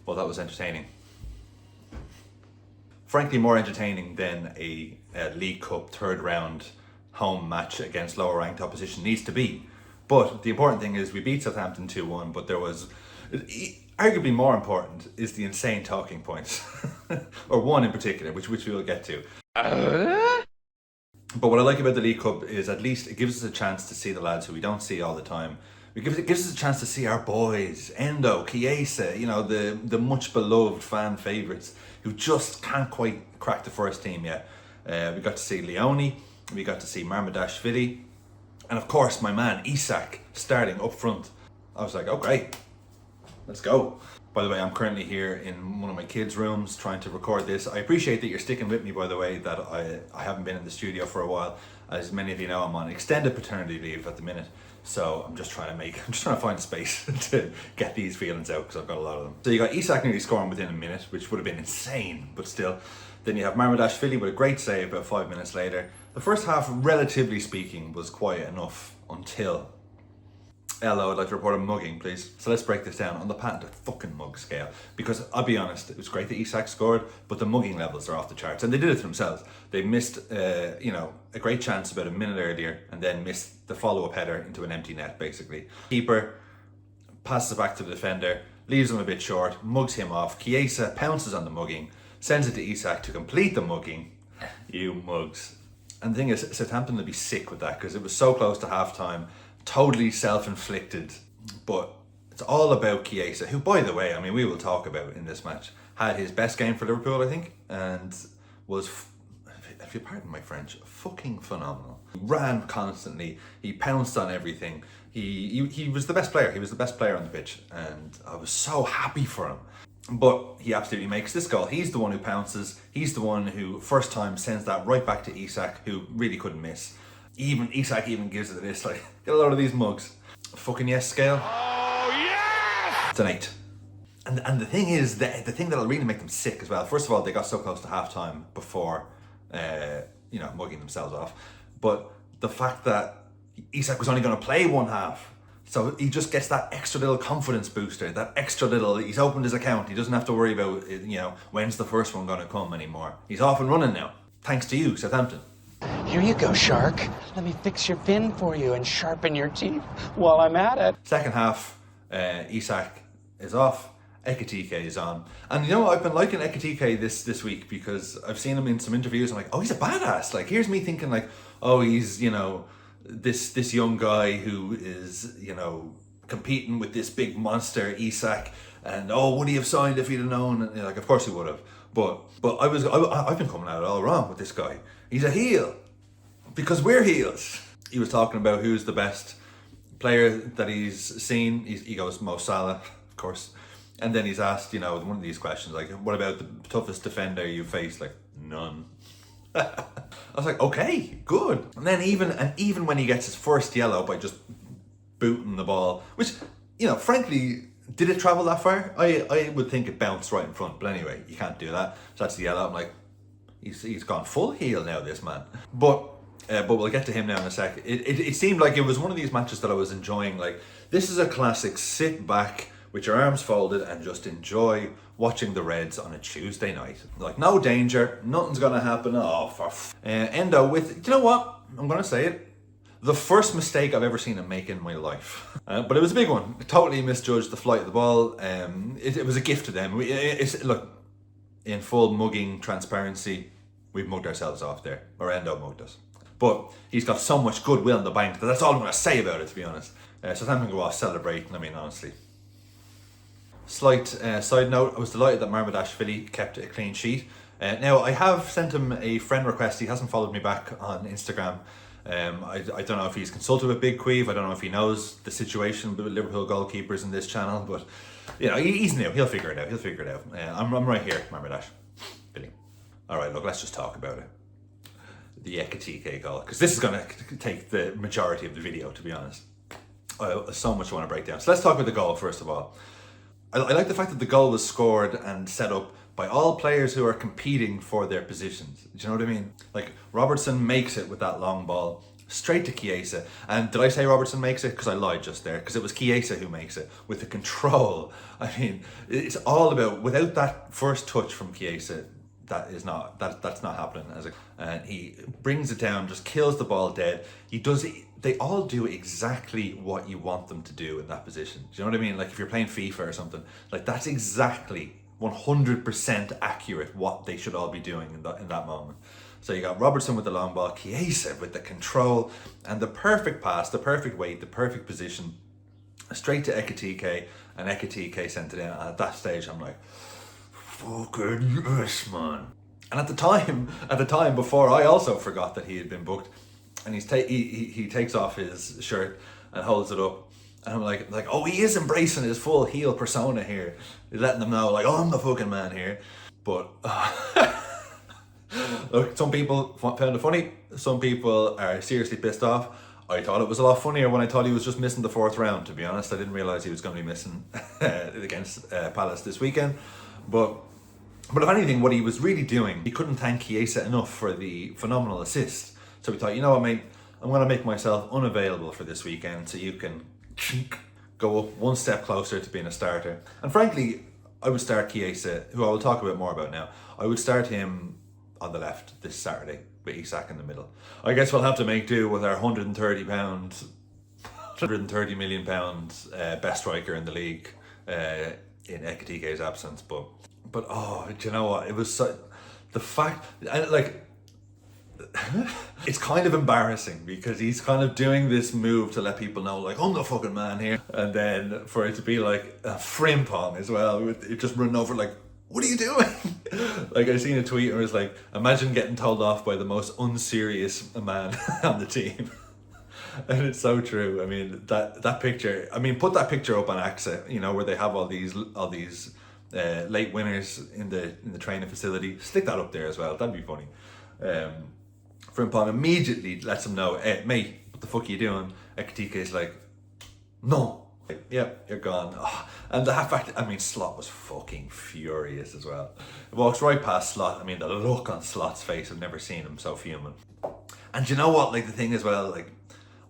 Well, that was entertaining. Frankly, more entertaining than a League Cup third round home match against lower ranked opposition needs to be. But the important thing is we beat Southampton 2-1, but there was, arguably more important is the insane talking points, or one in particular, which we will get to. But what I like about the League Cup is at least it gives us a chance to see the lads who we don't see all the time. It gives us a chance to see our boys, Endo, Chiesa, you know, the much beloved fan favourites who just can't quite crack the first team yet. We got to see Leone, we got to see Marmadashvili, and of course my man Isak starting up front. I was like, oh great, let's go. By the way, I'm currently here in one of my kids' rooms trying to record this. I appreciate that you're sticking with me, by the way, that I haven't been in the studio for a while. As many of you know, I'm on extended paternity leave at the minute. So I'm just trying to find space to get these feelings out because I've got a lot of them. So you got Isak nearly scoring within a minute, which would have been insane, but still. Then you have Marmadashvili with a great save about 5 minutes later. The first half, relatively speaking, was quiet enough until... Hello, I'd like to report a mugging, please. So let's break this down on the patented fucking mug scale. Because I'll be honest, it was great that Isak scored, but the mugging levels are off the charts. And they did it to themselves. They missed, a great chance about a minute earlier and then missed the follow-up header into an empty net, basically. Keeper passes it back to the defender, leaves him a bit short, mugs him off. Chiesa pounces on the mugging, sends it to Isak to complete the mugging. You mugs. And the thing is, Southampton would be sick with that because it was so close to half-time. Totally self-inflicted, but it's all about Chiesa, who, by the way, I mean, we will talk about in this match, had his best game for Liverpool, I think, and was, if you pardon my French, fucking phenomenal. He ran constantly, he pounced on everything, he was the best player, he was the best player on the pitch, and I was so happy for him. But he absolutely makes this goal. He's the one who pounces, he's the one who first time sends that right back to Isak, who really couldn't miss. Isak even gives it this, like, get a load of these mugs. Fucking yes scale. Oh yes! It's an 8. And the thing is, the thing that'll really make them sick as well, first of all, they got so close to half-time before, mugging themselves off. But the fact that Isak was only going to play one half, so he just gets that extra little confidence booster, that extra little, he's opened his account, he doesn't have to worry about, when's the first one going to come anymore. He's off and running now, thanks to you, Southampton. Here you go, Shark. Let me fix your fin for you and sharpen your teeth while I'm at it. Second half, Isak is off, Ekitique is on. And you know what, I've been liking Ekitique this week because I've seen him in some interviews. I'm like, oh, he's a badass. Like, here's me thinking like, oh, he's, this young guy who is, competing with this big monster, Isak. And, oh, would he have signed if he'd have known? And, like, of course he would have. But I've been coming at it all wrong with this guy. He's a heel because we're heels. He was talking about who's the best player that he's seen. He goes Mo Salah, of course. And then he's asked, one of these questions, like, what about the toughest defender you faced? Like, none. I was like, okay, good. And then even when he gets his first yellow by just booting the ball, which, frankly, did it travel that far? I would think it bounced right in front, but anyway, you can't do that. So that's the yellow. I'm like, he's gone full heel now, this man. But we'll get to him now in a sec. It seemed like it was one of these matches that I was enjoying. Like, this is a classic sit back with your arms folded and just enjoy watching the Reds on a Tuesday night. Like, no danger, nothing's gonna happen. Oh, Endo with, you know what? I'm gonna say it. The first mistake I've ever seen him make in my life. But it was a big one. Totally misjudged the flight of the ball. It was a gift to them. Look, in full mugging transparency, we've mugged ourselves off there. Or Endo mugged us. But he's got so much goodwill in the bank that that's all I'm going to say about it, to be honest. Southampton go off celebrating, I mean, honestly. Slight side note, I was delighted that Marmadashvili kept a clean sheet. Now, I have sent him a friend request. He hasn't followed me back on Instagram. I don't know if he's consulted with Big Queeve. I don't know if he knows the situation with Liverpool goalkeepers in this channel, but he's new. He'll figure it out. I'm right here, Marmadash. Billy. All right, look, let's just talk about it. The Ekitique goal, because this is going to take the majority of the video, to be honest. So much I want to break down. So let's talk about the goal first of all. I like the fact that the goal was scored and set up by all players who are competing for their positions. Do you know what I mean? Like, Robertson makes it with that long ball, straight to Chiesa. And did I say Robertson makes it? Because I lied just there, because it was Chiesa who makes it with the control. I mean, it's all about, without that first touch from Chiesa, that's not happening. And he brings it down, just kills the ball dead. They all do exactly what you want them to do in that position. Do you know what I mean? Like if you're playing FIFA or something, like that's exactly 100% accurate what they should all be doing in that moment. So you got Robertson with the long ball, Chiesa with the control, and the perfect pass, the perfect weight, the perfect position, straight to Ekitike, and Ekitike sent it in. And at that stage, I'm like, fucking yes, man. And at the time before, I also forgot that he had been booked, and he takes off his shirt and holds it up, and I'm like, oh, he is embracing his full heel persona here. He's letting them know, like, oh, I'm the fucking man here. But look, some people found it funny. Some people are seriously pissed off. I thought it was a lot funnier when I thought he was just missing the 4th round, to be honest. I didn't realise he was going to be missing against Palace this weekend. But if anything, what he was really doing, he couldn't thank Chiesa enough for the phenomenal assist. So we thought, you know what, mate, I'm going to make myself unavailable for this weekend so you can go up one step closer to being a starter. And frankly, I would start Chiesa, who I will talk about more about now. I would start him on the left this Saturday with Isak in the middle. I guess we'll have to make do with our £130 million best striker in the league in Ekitike's absence. But oh, do you know what? It was the fact, and like, it's kind of embarrassing because he's kind of doing this move to let people know, like, I'm the fucking man here, and then for it to be like a Frimpong as well, with it just running over, like, what are you doing? Like, I seen a tweet where it was like, imagine getting told off by the most unserious man on the team. And it's so true. I mean, that picture, I mean, put that picture up on AXA, you know, where they have all these late winners in the training facility. Stick that up there as well. That'd be funny. Frimpong immediately lets him know, hey, mate, what the fuck are you doing? Ekitique is like, no. Yep, you're gone. Oh, and the fact, I mean, Slot was fucking furious as well. He walks right past Slot. I mean, the look on Slot's face, I've never seen him so fuming. And you know what, like, the thing as well, like,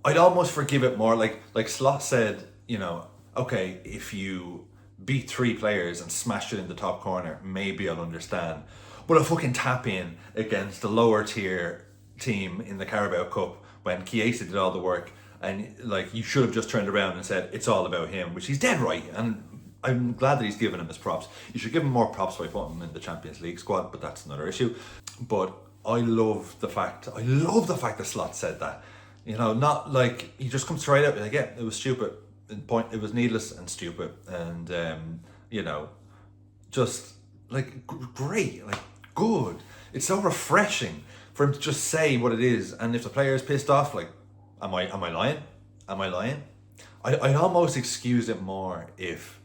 I'd almost forgive it more. Like Slot said, you know, okay, if you beat 3 players and smash it in the top corner, maybe I'll understand. But a fucking tap in against the lower tier team in the Carabao Cup when Chiesa did all the work, and like, you should have just turned around and said it's all about him, which he's dead right, and I'm glad that he's given him his props. You should give him more props by putting him in the Champions League squad, but that's another issue. But I love the fact that Slot said that. You know, not like he just comes straight out like, yeah, it was stupid. It was needless and stupid, and you know, just like great, like good. It's so refreshing for him to just say what it is, and if the player is pissed off, like, am I lying? Am I lying? I'd almost excuse it more if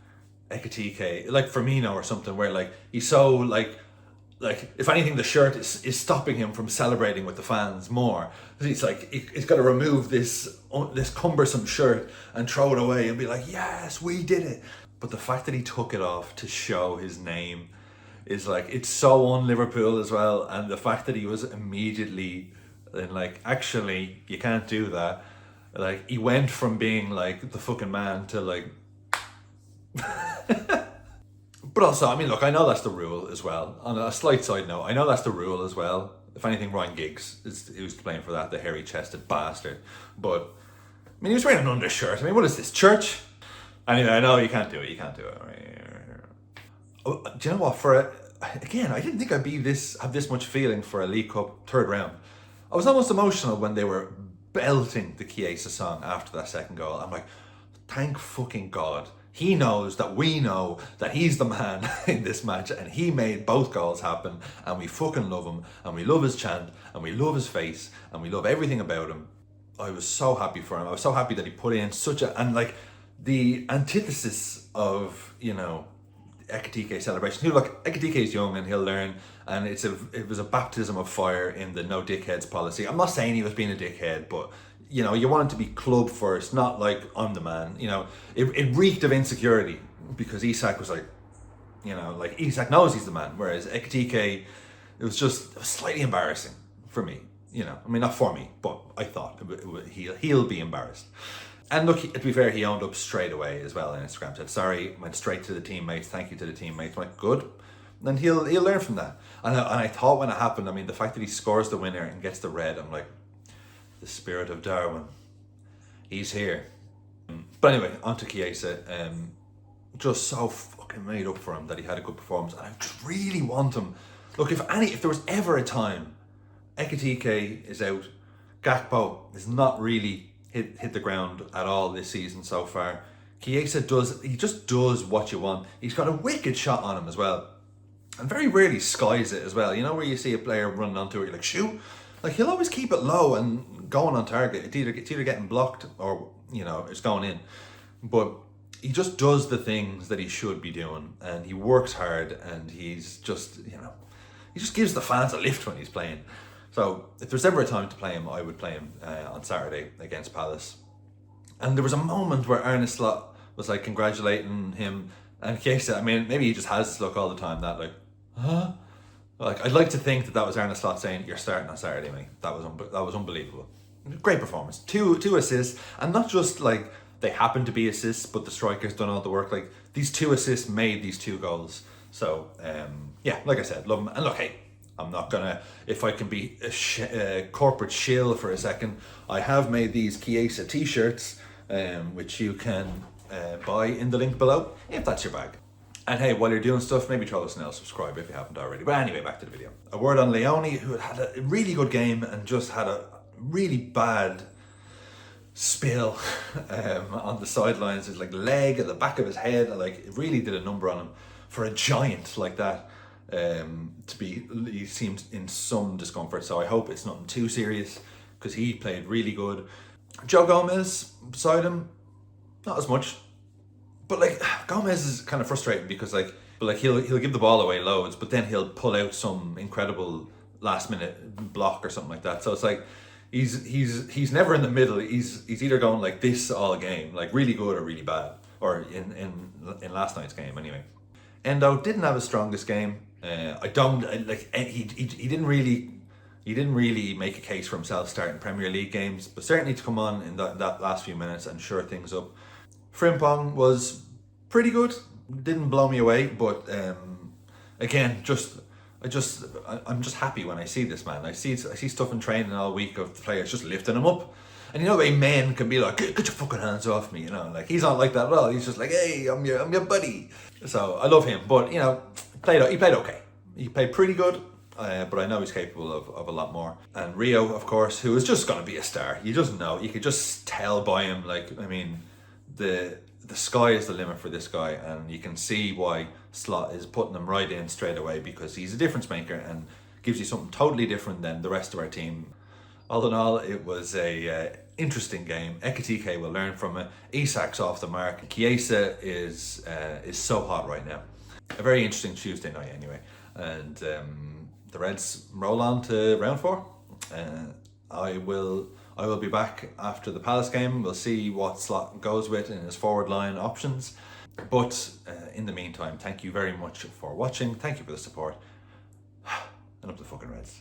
Ekitike, like Firmino or something, where like he's so like if anything, the shirt is stopping him from celebrating with the fans more. He's like, he's got to remove this cumbersome shirt and throw it away and be like, yes, we did it. But the fact that he took it off to show his name is like, it's so un-Liverpool as well. And the fact that he was immediately like, actually, you can't do that. Like, he went from being like the fucking man to like... But also, I mean, look, I know that's the rule as well. On a slight side note, I know that's the rule as well. If anything, Ryan Giggs he was playing for that, the hairy-chested bastard. But, I mean, he was wearing an undershirt. I mean, what is this, church? Anyway, I know you can't do it. You can't do it. Oh, do you know what? Again, I didn't think I'd have this much feeling for a League Cup 3rd round. I was almost emotional when they were belting the Chiesa song after that second goal. I'm like, thank fucking God. He knows that we know that he's the man in this match, and he made both goals happen, and we fucking love him, and we love his chant, and we love his face, and we love everything about him. I was so happy for him. I was so happy that he put in and like the antithesis of, you know, Ekitique celebration. Who, look, Ekitike is young and he'll learn, and it was a baptism of fire in the no dickheads policy. I'm not saying he was being a dickhead, but you know, you want it to be club first, not like, I'm the man. You know, it reeked of insecurity because Isak was like, you know, like Isak knows he's the man, whereas Ekitike, it was slightly embarrassing for me. You know, I mean, not for me, but I thought he'll be embarrassed. And look, to be fair, he owned up straight away as well on Instagram. Said sorry, went straight to the teammates. Thank you to the teammates. Went good. And he'll learn from that. And I thought when it happened, I mean, the fact that he scores the winner and gets the red, I'm like, the spirit of Darwin, he's here. But anyway, on to Chiesa. Just so fucking made up for him that he had a good performance, and I just really want him. Look, if there was ever a time, Ekitique is out, Gakpo is not really hit the ground at all this season so far. Chiesa just does what you want. He's got a wicked shot on him as well, and very rarely skies it as well. You know, where you see a player running onto it, you're like, shoot. Like, he'll always keep it low and going on target. It's either getting blocked or, you know, it's going in. But he just does the things that he should be doing, and he works hard, and he's just, you know, he just gives the fans a lift when he's playing. So if there's ever a time to play him, I would play him on Saturday against Palace. And there was a moment where Arne Slot was like congratulating him, and Chiesa, I mean, maybe he just has this look all the time that like, huh? Like, I'd like to think that was Arne Slot saying, "You're starting on Saturday, mate." That was unbelievable. Great performance. Two assists, and not just like they happen to be assists, but the striker's done all the work. Like, these 2 assists made these 2 goals. So yeah, like I said, love him. And look, hey, I'm not gonna, if I can be a corporate shill for a second, I have made these Chiesa t-shirts, which you can buy in the link below if that's your bag. And hey, while you're doing stuff, maybe throw us an L, subscribe if you haven't already. But anyway, back to the video. A word on Leone, who had a really good game and just had a really bad spill on the sidelines. His like leg at the back of his head, like, it really did a number on him for a giant like that. He seemed in some discomfort. So I hope it's nothing too serious, because he played really good. Joe Gomez beside him, not as much. But like, Gomez is kind of frustrating because he'll give the ball away loads, but then he'll pull out some incredible last minute block or something like that. So it's like he's never in the middle. He's either going like this all game, like really good or really bad, or in last night's game anyway. Endo didn't have his strongest game. He didn't really make a case for himself starting Premier League games, but certainly to come on in that last few minutes and shore things up. Frimpong was pretty good, didn't blow me away, but again, I'm just happy when I see this man. I see stuff in training all week of the players just lifting him up, and you know the way men can be like, get your fucking hands off me, you know, like he's not like that at all. He's just like, hey, I'm your buddy. So I love him, but you know, he played okay. He played pretty good. But I know he's capable of a lot more. And Rio, of course, who is just going to be a star. You just know, you could just tell by him. Like, I mean, the sky is the limit for this guy, and you can see why Slot is putting him right in straight away, because he's a difference maker and gives you something totally different than the rest of our team. All in all, it was a interesting game. Ekitique will learn from it. Isak's off the mark. Chiesa is so hot right now. A very interesting Tuesday night anyway. And the Reds roll on to round 4. I will be back after the Palace game. We'll see what Slot goes with in his forward line options. But in the meantime, thank you very much for watching. Thank you for the support. And up the fucking Reds.